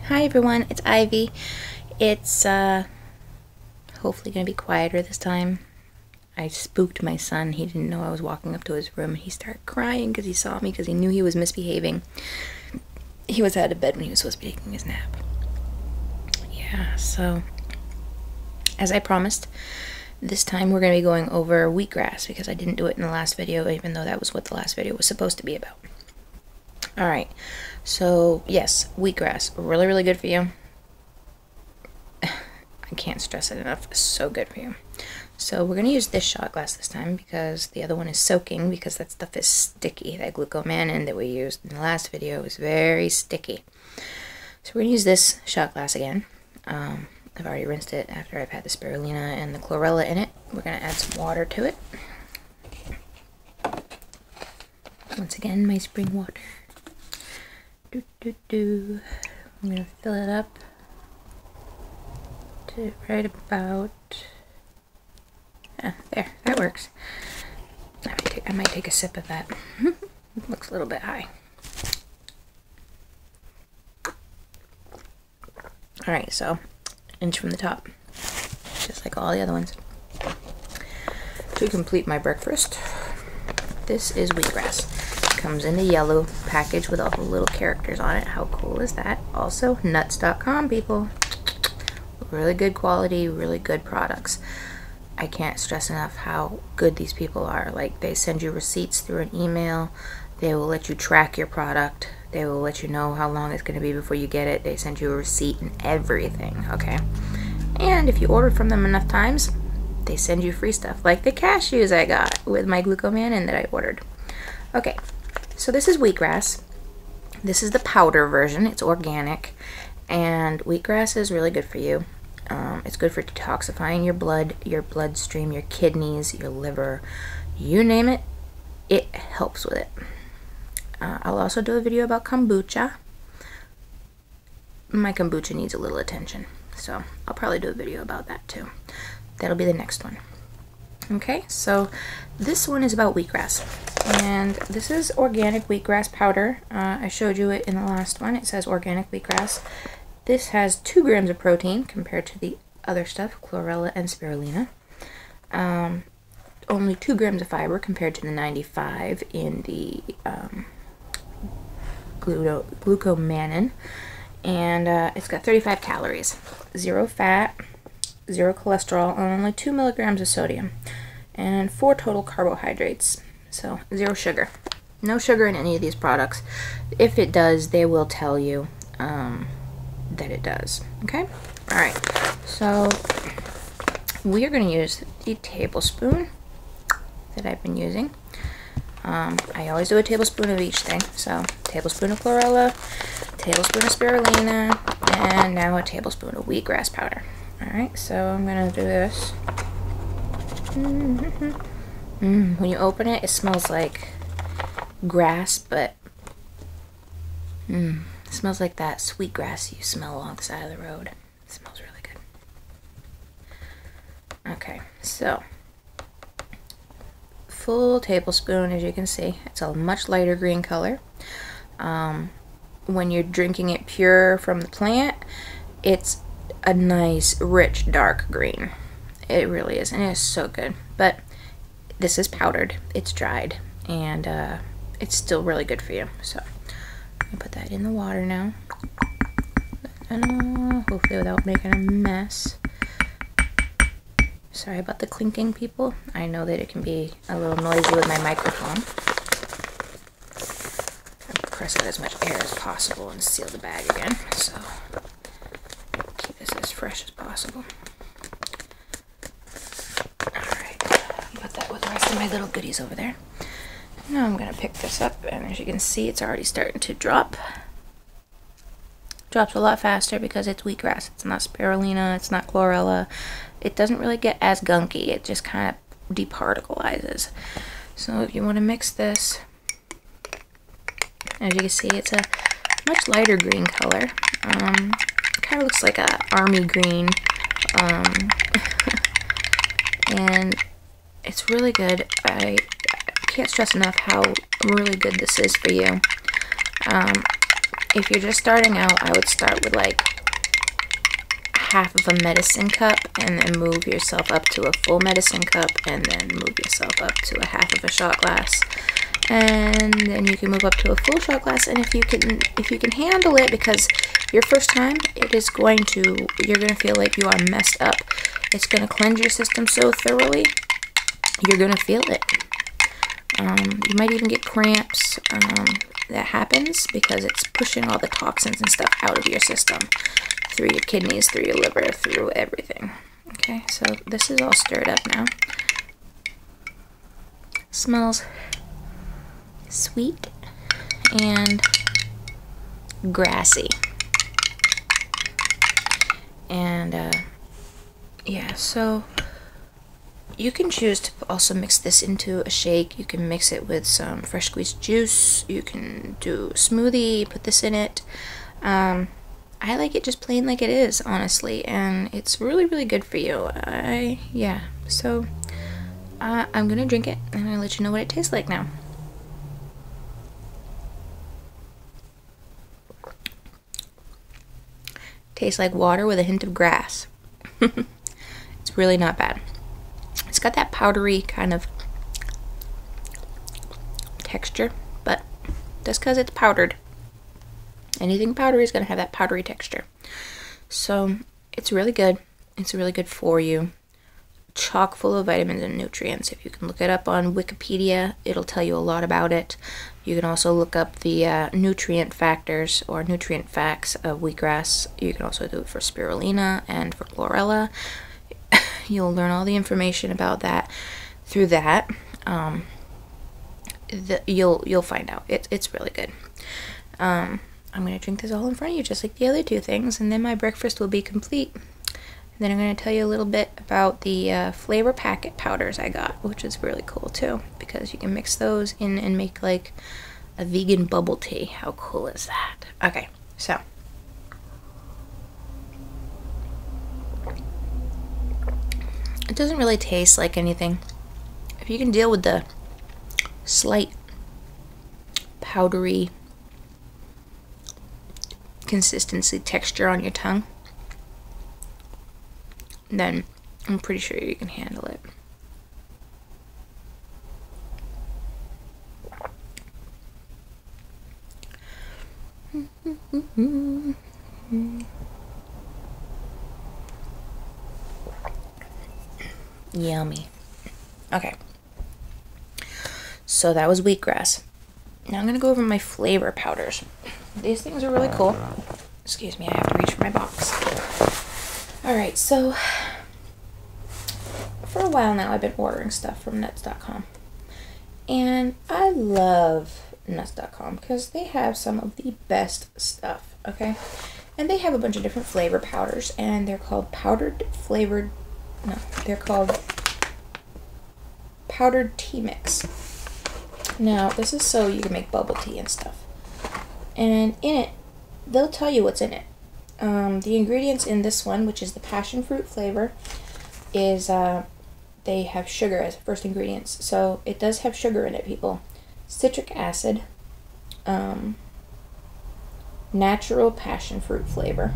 Hi everyone, it's Ivy. It's hopefully gonna be quieter this time. I spooked my son. He didn't know I was walking up to his room. He started crying because he saw me because he knew he was misbehaving. He was out of bed when he was supposed to be taking his nap. Yeah, so as I promised, this time we're gonna be going over wheatgrass because I didn't do it in the last video, even though that was what the last video was supposed to be about. Alright, so yes, wheatgrass, really good for you. I can't stress it enough, it's so good for you. So we're going to use this shot glass this time because the other one is soaking because that stuff is sticky. That Glucomannan that we used in the last video is very sticky. So we're going to use this shot glass again. I've already rinsed it after I've had the spirulina and the chlorella in it. We're going to add some water to it. Once again, my spring water. I'm going to fill it up to right about, there, that works. I might take a sip of that. It looks a little bit high. Alright, so inch from the top, just like all the other ones. To complete my breakfast, this is wheatgrass. Comes in a yellow package with all the little characters on it. How cool is that? Also, nuts.com, people. Really good quality, really good products. I can't stress enough how good these people are. Like, they send you receipts through an email. They will let you track your product. They will let you know how long it's going to be before you get it. They send you a receipt and everything, okay? And if you order from them enough times, they send you free stuff, like the cashews I got with my Glucomannan that I ordered. Okay. So this is wheatgrass. This is the powder version. It's organic, and wheatgrass is really good for you. It's good for detoxifying your blood, your bloodstream, your kidneys, your liver, you name it, it helps with it. I'll also do a video about kombucha. My kombucha needs a little attention, so I'll probably do a video about that too. That'll be the next one. Okay, so this one is about wheatgrass, and this is organic wheatgrass powder. I showed you it in the last one. It says organic wheatgrass. This has 2 grams of protein compared to the other stuff, chlorella and spirulina. Only 2 grams of fiber compared to the 95 in the Glucomannan, and it's got 35 calories, 0 fat, 0 cholesterol, and only 2 milligrams of sodium, and 4 total carbohydrates, so 0 sugar. No sugar in any of these products. If it does, they will tell you that it does. Okay? Alright, so we are going to use the tablespoon that I've been using. I always do a tablespoon of each thing, so tablespoon of chlorella, tablespoon of spirulina, and now a tablespoon of wheatgrass powder. Alright, so I'm going to do this. When you open it, it smells like grass, but it smells like that sweet grass you smell along the side of the road. It smells really good. Okay, so full tablespoon, as you can see. It's a much lighter green color. When you're drinking it pure from the plant, it's a nice, rich, dark green. It really is, and it is so good. But this is powdered, it's dried, and it's still really good for you. So I'm gonna put that in the water now. Hopefully without making a mess. Sorry about the clinking, people. I know that it can be a little noisy with my microphone. I'll press out as much air as possible and seal the bag again. So keep this as fresh as possible. Alright, put that with the rest of my little goodies over there. Now I'm going to pick this up, and as you can see, it's already starting to drop. Drops a lot faster because it's wheatgrass. It's not spirulina, it's not chlorella. It doesn't really get as gunky. It just kind of departicleizes. So if you want to mix this, as you can see, it's a much lighter green color. Kind of looks like a army green. And it's really good. I can't stress enough how really good this is for you. if you're just starting out, I would start with like half of a medicine cup and then move yourself up to a full medicine cup and then move yourself up to a half of a shot glass. And then you can move up to a full shot glass, and if you can handle it, because your first time, you're going to feel like you are messed up. It's going to cleanse your system so thoroughly, you're going to feel it. You might even get cramps. That happens because it's pushing all the toxins and stuff out of your system, through your kidneys, through your liver, through everything. Okay, so this is all stirred up now. Smells sweet and grassy. And yeah, so you can choose to also mix this into a shake. You can mix it with some fresh squeezed juice. You can do a smoothie, put this in it. I like it just plain like it is, honestly, and it's really, really good for you. Yeah, so I'm gonna drink it and I'll let you know what it tastes like now. Tastes like water with a hint of grass. It's really not bad. It's got that powdery kind of texture, but just because it's powdered, anything powdery is going to have that powdery texture. So it's really good. It's really good for you. Chock full of vitamins and nutrients. If you can look it up on Wikipedia, it'll tell you a lot about it. You can also look up the nutrient factors or nutrient facts of wheatgrass. You can also do it for spirulina and for chlorella. You'll learn all the information about that through that. You'll find out. It's really good. I'm going to drink this all in front of you just like the other two things, and then my breakfast will be complete. And then I'm going to tell you a little bit about the flavor packet powders I got, which is really cool too, because you can mix those in and make like a vegan bubble tea. How cool is that? Okay, so it doesn't really taste like anything. If you can deal with the slight powdery consistency texture on your tongue, then I'm pretty sure you can handle it. Yummy. Okay. So that was wheatgrass. Now I'm going to go over my flavor powders. These things are really cool. Excuse me, I have to reach for my box. Alright, so for a while now I've been ordering stuff from nuts.com. And I love nuts.com because they have some of the best stuff, okay? And they have a bunch of different flavor powders, and they're called powdered tea mix. Now, this is so you can make bubble tea and stuff. And in it, they'll tell you what's in it. The ingredients in this one, which is the passion fruit flavor, is they have sugar as first ingredients. So it does have sugar in it, people. Citric acid, natural passion fruit flavor,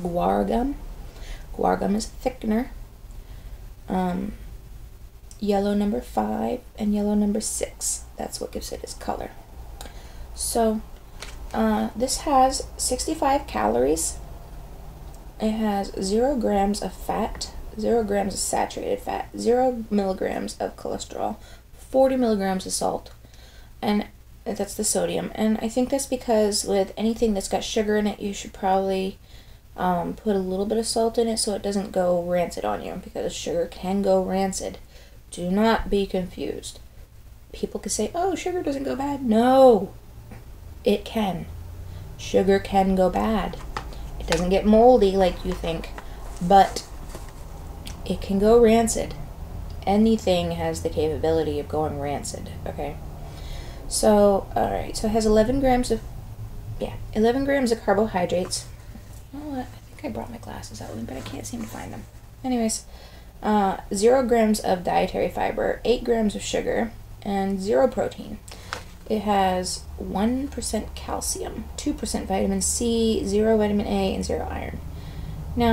guar gum. Guar gum is a thickener. Yellow number 5 and yellow number 6. That's what gives it its color. So this has 65 calories. It has 0 grams of fat, 0 grams of saturated fat, 0 milligrams of cholesterol, 40 milligrams of salt, and that's the sodium. And I think that's because with anything that's got sugar in it, you should probably put a little bit of salt in it so it doesn't go rancid on you, because sugar can go rancid. Do not be confused. People can say, oh, sugar doesn't go bad. No, it can. Sugar can go bad. It doesn't get moldy like you think, but it can go rancid. Anything has the capability of going rancid, okay? So, alright, so it has 11 grams of carbohydrates. You know what? I think I brought my glasses out with me, but I can't seem to find them. Anyways, 0 grams of dietary fiber, 8 grams of sugar, and 0 protein. It has 1% calcium, 2% vitamin C, 0 vitamin A, and 0 iron.